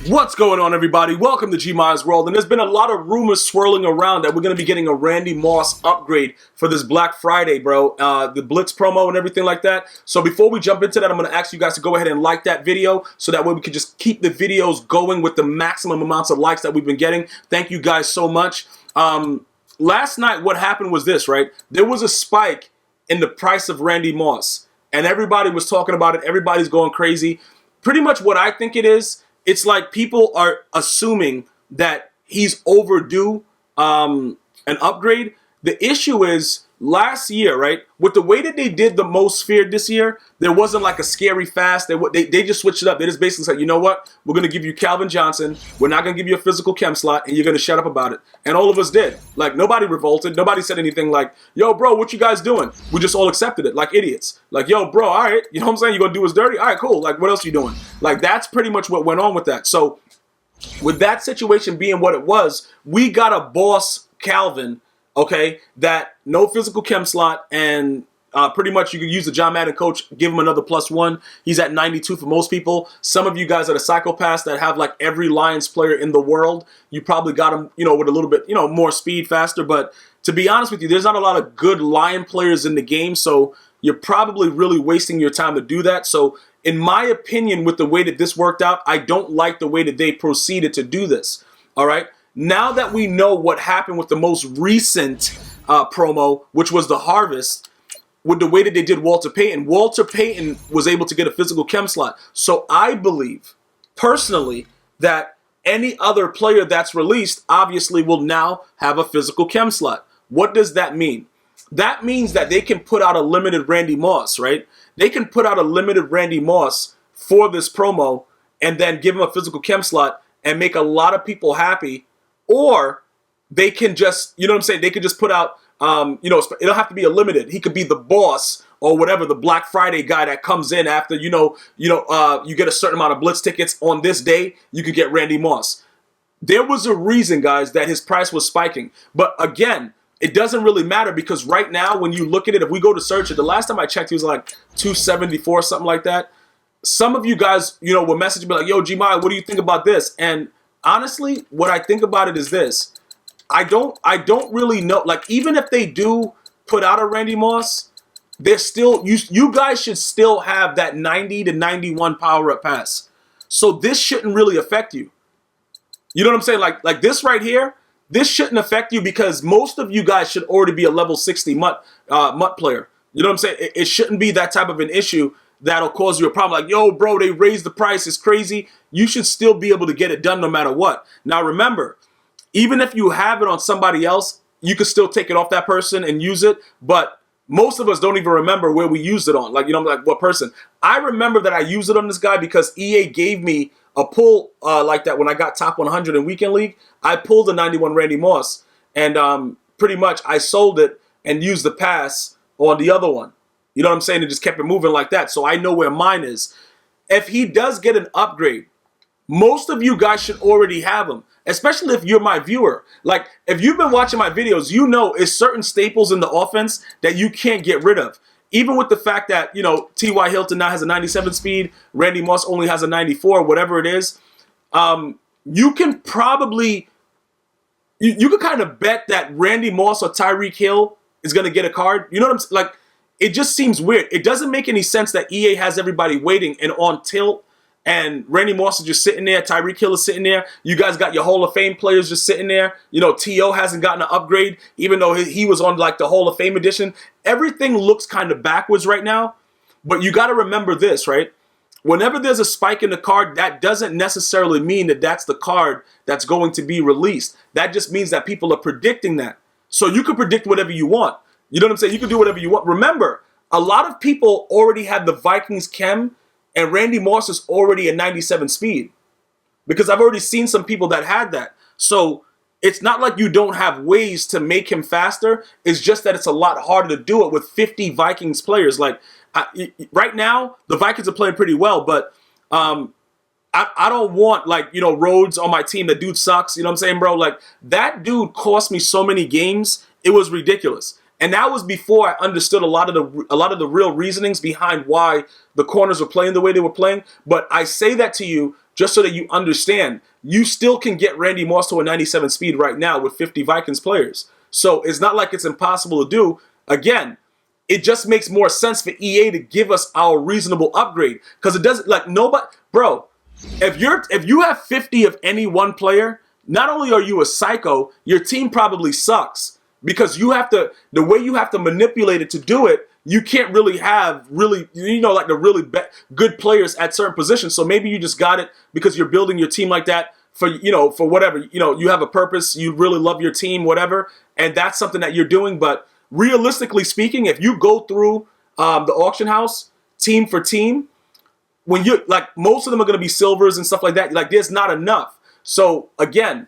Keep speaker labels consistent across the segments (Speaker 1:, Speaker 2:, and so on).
Speaker 1: What's going on, everybody? Welcome to GmiasWorld, and there's been a lot of rumors swirling around that we're going to be getting a Randy Moss upgrade for this Black Friday, bro. The Blitz promo and everything like that. So before we jump into that, I'm going to ask you guys to go ahead and like that video so that way we can just keep the videos going with the maximum amounts of likes that we've been getting. Thank you guys so much. Last night, what happened was this, right? There was a spike in the price of Randy Moss, and everybody was talking about it. Everybody's going crazy. Pretty much what I think it is, it's like people are assuming that he's overdue an upgrade. The issue is last year, right, with the way that they did the most feared this year, there wasn't like a scary fast. They just switched it up. They just basically said, you know what, we're going to give you Calvin Johnson. We're not going to give you a physical chem slot, and you're going to shut up about it. And all of us did. Like, nobody revolted. Nobody said anything like, yo, bro, what you guys doing? We just all accepted it like idiots. Like, yo, bro, all right, you know what I'm saying? You're going to do us dirty? All right, cool. Like, what else are you doing? Like, that's pretty much what went on with that. So with that situation being what it was, we got a boss Calvin, okay, that no physical chem slot, and pretty much you can use the John Madden coach, give him another +1. He's at 92 for most people. Some of you guys are the psychopaths that have like every Lions player in the world. You probably got him, you know, with a little bit, you know, more speed, faster. But to be honest with you, there's not a lot of good Lion players in the game, so you're probably really wasting your time to do that. So in my opinion, with the way that this worked out, I don't like the way that they proceeded to do this. All right. Now that we know what happened with the most recent promo, which was the Harvest, with the way that they did Walter Payton was able to get a physical chem slot. So I believe, personally, that any other player that's released obviously will now have a physical chem slot. What does that mean? That means that they can put out a limited Randy Moss, right? They can put out a limited Randy Moss for this promo and then give him a physical chem slot and make a lot of people happy. Or they can just, you know what I'm saying? They could just put out, you know, it don't have to be a limited. He could be the boss or whatever, the Black Friday guy that comes in after, you get a certain amount of Blitz tickets on this day, you could get Randy Moss. There was a reason, guys, that his price was spiking. But again, it doesn't really matter because right now, when you look at it, if we go to search it, the last time I checked, he was like 274, something like that. Some of you guys, you know, will message me like, yo, Gmias, what do you think about this? And honestly, what I think about it is this. I don't really know. Like, even if they do put out a Randy Moss, there's still, you guys should still have that 90 to 91 power-up pass. So this shouldn't really affect you. You know what I'm saying? Like this right here, this shouldn't affect you because most of you guys should already be a level 60 MUT player. You know what I'm saying? It shouldn't be that type of an issue that'll cause you a problem. Like, yo, bro, they raised the price. It's crazy. You should still be able to get it done no matter what. Now, remember, even if you have it on somebody else, you can still take it off that person and use it. But most of us don't even remember where we used it on. Like, you know, like what person. I remember that I used it on this guy because EA gave me a pull like that when I got top 100 in Weekend League. I pulled a 91 Randy Moss, and pretty much I sold it and used the pass on the other one. You know what I'm saying? And just kept it moving like that. So I know where mine is. If he does get an upgrade, most of you guys should already have him, especially if you're my viewer. Like, if you've been watching my videos, you know it's certain staples in the offense that you can't get rid of. Even with the fact that, you know, T.Y. Hilton now has a 97 speed, Randy Moss only has a 94, whatever it is, you can probably, you can kind of bet that Randy Moss or Tyreek Hill is going to get a card. You know what I'm saying? Like, it just seems weird. It doesn't make any sense that EA has everybody waiting and on tilt, and Randy Moss is just sitting there. Tyreek Hill is sitting there. You guys got your Hall of Fame players just sitting there. You know, T.O. hasn't gotten an upgrade, even though he was on like the Hall of Fame edition. Everything looks kind of backwards right now. But you got to remember this, right? Whenever there's a spike in the card, that doesn't necessarily mean that that's the card that's going to be released. That just means that people are predicting that. So you can predict whatever you want. You know what I'm saying? You can do whatever you want. Remember, a lot of people already had the Vikings chem, and Randy Moss is already a 97 speed. Because I've already seen some people that had that. So it's not like you don't have ways to make him faster. It's just that it's a lot harder to do it with 50 Vikings players. Like, right now, the Vikings are playing pretty well, but I don't want, like, you know, Rhodes on my team. That dude sucks. You know what I'm saying, bro? Like, that dude cost me so many games. It was ridiculous. And that was before I understood a lot of the real reasonings behind why the corners were playing the way they were playing. But I say that to you just so that you understand, you still can get Randy Moss to a 97 speed right now with 50 Vikings players. So it's not like it's impossible to do. Again, it just makes more sense for EA to give us our reasonable upgrade, because it doesn't, like, nobody, bro, if you have 50 of any one player, not only are you a psycho, your team probably sucks, because the way you have to manipulate it to do it, you can't really have like the really good players at certain positions. So maybe you just got it because you're building your team like that for whatever, you have a purpose, you really love your team, whatever, and that's something that you're doing. But realistically speaking, if you go through the auction house team for team, when you like, most of them are going to be silvers and stuff like that. Like, there's not enough. So again,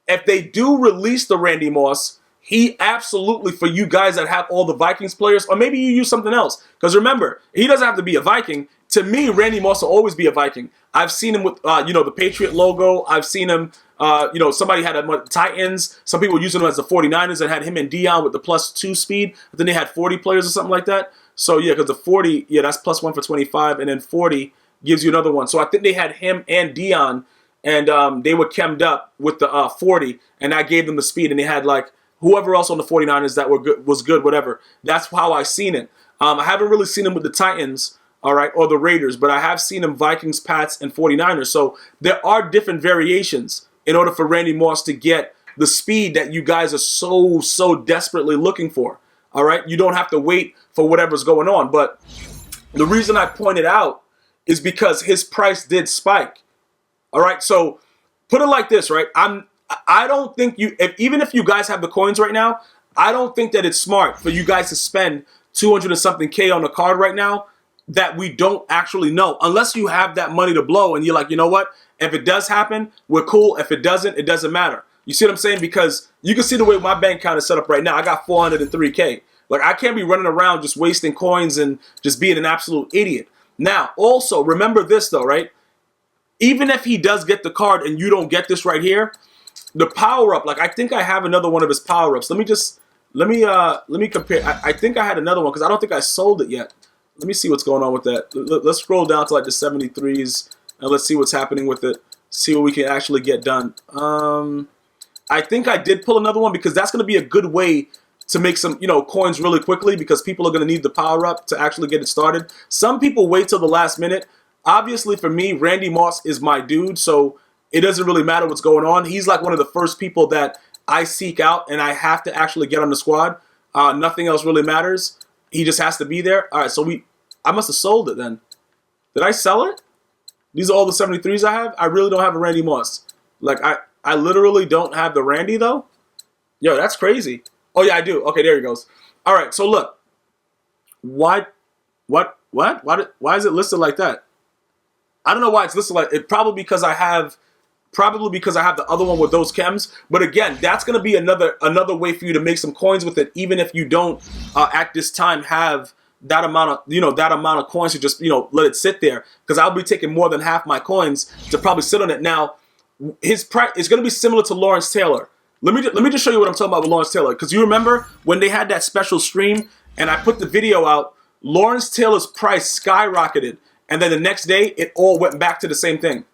Speaker 1: if they do release the Randy Moss, he absolutely, for you guys that have all the Vikings players, or maybe you use something else. Because remember, he doesn't have to be a Viking. To me, Randy Moss will always be a Viking. I've seen him with, the Patriot logo. I've seen him, somebody had him with Titans. Some people using him as the 49ers and had him and Dion with the +2 speed. But then they had 40 players or something like that. So yeah, because the 40, that's +1 for 25. And then 40 gives you another one. So I think they had him and Dion, and they were chemmed up with the 40. And I gave them the speed. And they had like whoever else on the 49ers that was good, whatever. That's how I seen it. I haven't really seen him with the Titans, all right, or the Raiders, but I have seen him Vikings, Pats, and 49ers. So there are different variations in order for Randy Moss to get the speed that you guys are so desperately looking for, all right? You don't have to wait for whatever's going on. But the reason I pointed out is because his price did spike, all right? So put it like this, right? I don't think even if you guys have the coins right now, I don't think that it's smart for you guys to spend 200 and something K on a card right now that we don't actually know, unless you have that money to blow and you're like, you know what? If it does happen, we're cool. If it doesn't, it doesn't matter. You see what I'm saying? Because you can see the way my bank account is set up right now. I got 403K. Like, I can't be running around just wasting coins and just being an absolute idiot. Now, also, remember this though, right? Even if he does get the card and you don't get this right here, the power-up, like, I think I have another one of his power-ups. Let me compare. I think I had another one because I don't think I sold it yet. Let me see what's going on with that. Let's scroll down to like the 73s and let's see what's happening with it. See what we can actually get done. I think I did pull another one because that's going to be a good way to make some, coins really quickly, because people are going to need the power-up to actually get it started. Some people wait till the last minute. Obviously, for me, Randy Moss is my dude, so it doesn't really matter what's going on. He's like one of the first people that I seek out, and I have to actually get on the squad. Nothing else really matters. He just has to be there. All right, so I must have sold it then. Did I sell it? These are all the 73s I have? I really don't have a Randy Moss. Like, I literally don't have the Randy, though? Yo, that's crazy. Oh, yeah, I do. Okay, there he goes. All right, so look. Why is it listed like that? I don't know why it's listed like it. Probably because I have the other one with those chems. But again, that's going to be another way for you to make some coins with it, even if you don't at this time have that amount of coins to just let it sit there, because I'll be taking more than half my coins to probably sit on it. Now, his price is going to be similar to Lawrence Taylor. Let me just show you what I'm talking about with Lawrence Taylor, because you remember when they had that special stream and I put the video out, Lawrence Taylor's price skyrocketed, and then the next day it all went back to the same thing.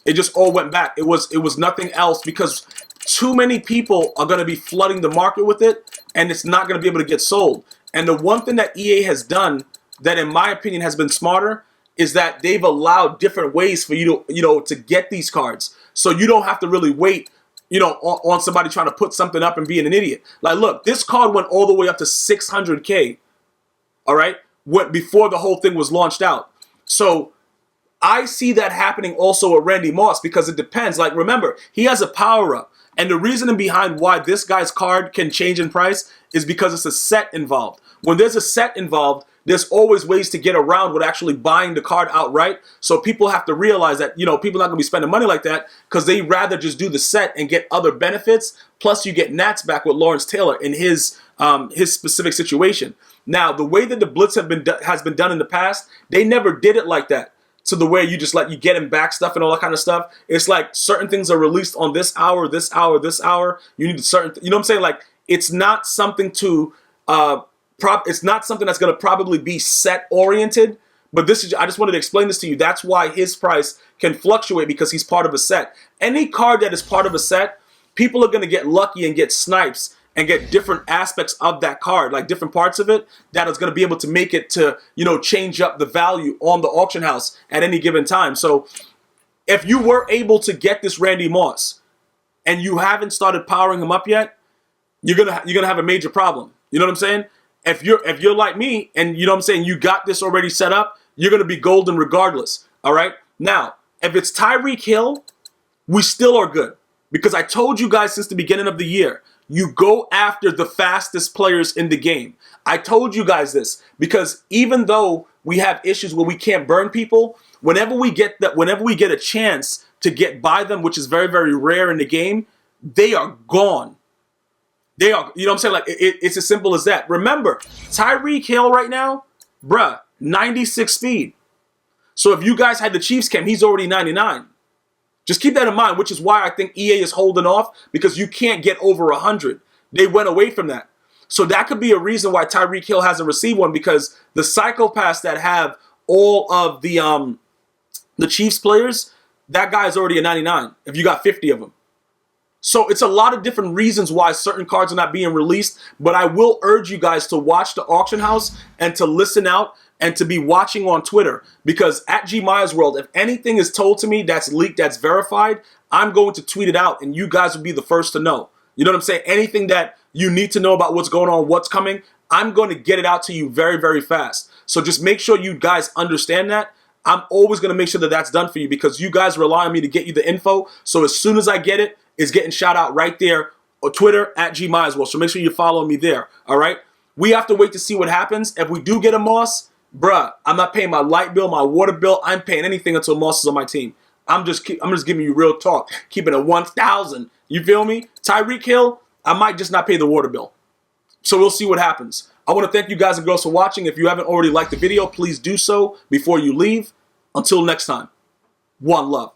Speaker 1: It just all went back. It was nothing else, because too many people are going to be flooding the market with it, and it's not going to be able to get sold. And the one thing that EA has done that, in my opinion, has been smarter is that they've allowed different ways for you to get these cards, so you don't have to really wait, on somebody trying to put something up and being an idiot. Like, look, this card went all the way up to 600K. All right, before the whole thing was launched out. So I see that happening also with Randy Moss, because it depends. Like, remember, he has a power-up. And the reasoning behind why this guy's card can change in price is because it's a set involved. When there's a set involved, there's always ways to get around with actually buying the card outright. So people have to realize that, people are not going to be spending money like that, because they rather just do the set and get other benefits. Plus, you get Nats back with Lawrence Taylor in his specific situation. Now, the way that the Blitz has been done in the past, they never did it like that. To the way you just you get him back stuff and all that kind of stuff. It's like certain things are released on this hour, this hour, this hour. You need certain, you know what I'm saying? Like, it's not something to, it's not something that's going to probably be set oriented, But this is, I just wanted to explain this to you. That's why his price can fluctuate, because he's part of a set. Any card that is part of a set, people are going to get lucky and get snipes and get different aspects of that card, like different parts of it, that is going to be able to make it to, you know, change up the value on the auction house at any given time. So if you were able to get this Randy Moss and you haven't started powering him up yet, you're gonna have a major problem. You know what I'm saying? If you're like me and you know what I'm saying, you got this already set up, you're gonna be golden regardless. All right. Now, if it's Tyreek Hill, we still are good, because I told you guys since the beginning of the year, you go after the fastest players in the game. I told you guys this because even though we have issues where we can't burn people, whenever we get a chance to get by them, which is very, very rare in the game, they are gone. They are, you know what I'm saying? Like, it's as simple as that. Remember, Tyreek Hill right now, bruh, 96 speed. So if you guys had the Chiefs cam, he's already 99. Just keep that in mind, which is why I think EA is holding off, because you can't get over 100. They went away from that. So that could be a reason why Tyreek Hill hasn't received one, because the psychopaths that have all of the Chiefs players, that guy's already a 99 if you got 50 of them. So it's a lot of different reasons why certain cards are not being released, but I will urge you guys to watch the auction house and to listen out and to be watching on Twitter, because at GmiasWorld, if anything is told to me that's leaked, that's verified, I'm going to tweet it out and you guys will be the first to know. You know what I'm saying? Anything that you need to know about what's going on, what's coming, I'm going to get it out to you very, very fast. So just make sure you guys understand that. I'm always going to make sure that that's done for you, because you guys rely on me to get you the info. So as soon as I get it, it's getting shout out right there on Twitter at GmiasWorld. So make sure you follow me there. All right. We have to wait to see what happens. If we do get a Moss, bruh, I'm not paying my light bill, my water bill. I'm paying anything until Moss is on my team. I'm just giving you real talk, keeping it 1,000. You feel me? Tyreek Hill, I might just not pay the water bill. So we'll see what happens. I want to thank you guys and girls for watching. If you haven't already liked the video, please do so before you leave. Until next time, one love.